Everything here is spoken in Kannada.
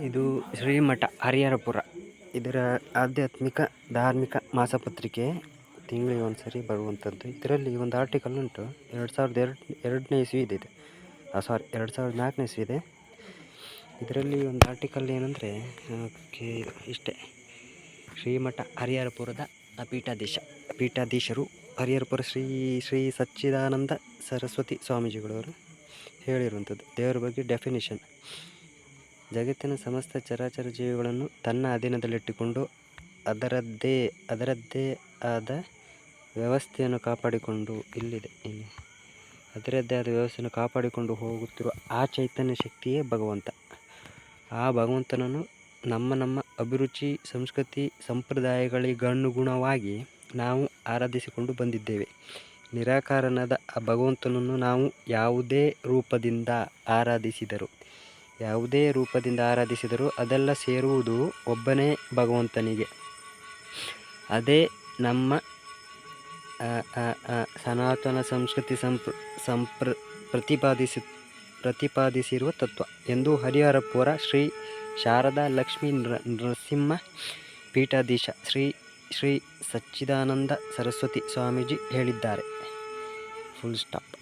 ಇದು ಶ್ರೀಮಠ ಹರಿಹರಪುರ. ಇದರ ಆಧ್ಯಾತ್ಮಿಕ ಧಾರ್ಮಿಕ ಮಾಸಪತ್ರಿಕೆ ತಿಂಗಳಿಗೆ ಒಂದು ಸರಿ ಬರುವಂಥದ್ದು. ಇದರಲ್ಲಿ ಒಂದು ಆರ್ಟಿಕಲ್ ಉಂಟು, 2002ನೇ ಇಸ್ವಿ ಇದೆ. 2004ನೇ ಇಸ್ವಿ ಇದೆ. ಇದರಲ್ಲಿ ಒಂದು ಆರ್ಟಿಕಲ್ ಏನಂದರೆ ಇಷ್ಟೇ: ಶ್ರೀಮಠ ಹರಿಹರಪುರದ ಪೀಠಾಧೀಶರು ಹರಿಹರಪುರ ಶ್ರೀ ಸಚ್ಚಿದಾನಂದ ಸರಸ್ವತಿ ಸ್ವಾಮೀಜಿಗಳವರು ಹೇಳಿರುವಂಥದ್ದು. ದೇವರ ಬಗ್ಗೆ ಡೆಫಿನಿಷನ್: ಜಗತ್ತಿನ ಸಮಸ್ತ ಚರಾಚರ ಜೀವಿಗಳನ್ನು ತನ್ನ ಅಧೀನದಲ್ಲಿಟ್ಟುಕೊಂಡು ಅದರದ್ದೇ ಆದ ವ್ಯವಸ್ಥೆಯನ್ನು ಕಾಪಾಡಿಕೊಂಡು ಹೋಗುತ್ತಿರುವ ಆ ಚೈತನ್ಯ ಶಕ್ತಿಯೇ ಭಗವಂತ. ಆ ಭಗವಂತನನ್ನು ನಮ್ಮ ಅಭಿರುಚಿ, ಸಂಸ್ಕೃತಿ, ಸಂಪ್ರದಾಯಗಳಿಗನುಗುಣವಾಗಿ ನಾವು ಆರಾಧಿಸಿಕೊಂಡು ಬಂದಿದ್ದೇವೆ. ನಿರಾಕಾರನಾದ ಆ ಭಗವಂತನನ್ನು ನಾವು ಯಾವುದೇ ರೂಪದಿಂದ ಆರಾಧಿಸಿದರೂ ಅದೆಲ್ಲ ಸೇರುವುದು ಒಬ್ಬನೇ ಭಗವಂತನಿಗೆ. ಅದೇ ನಮ್ಮ ಸನಾತನ ಸಂಸ್ಕೃತಿ ಪ್ರತಿಪಾದಿಸಿರುವ ತತ್ವ ಎಂದು ಹರಿಹರಪುರ ಶ್ರೀ ಶಾರದಾ ಲಕ್ಷ್ಮೀ ನರಸಿಂಹ ಪೀಠಾಧೀಶ ಶ್ರೀ ಸಚ್ಚಿದಾನಂದ ಸರಸ್ವತಿ ಸ್ವಾಮೀಜಿ ಹೇಳಿದ್ದಾರೆ. Full stop.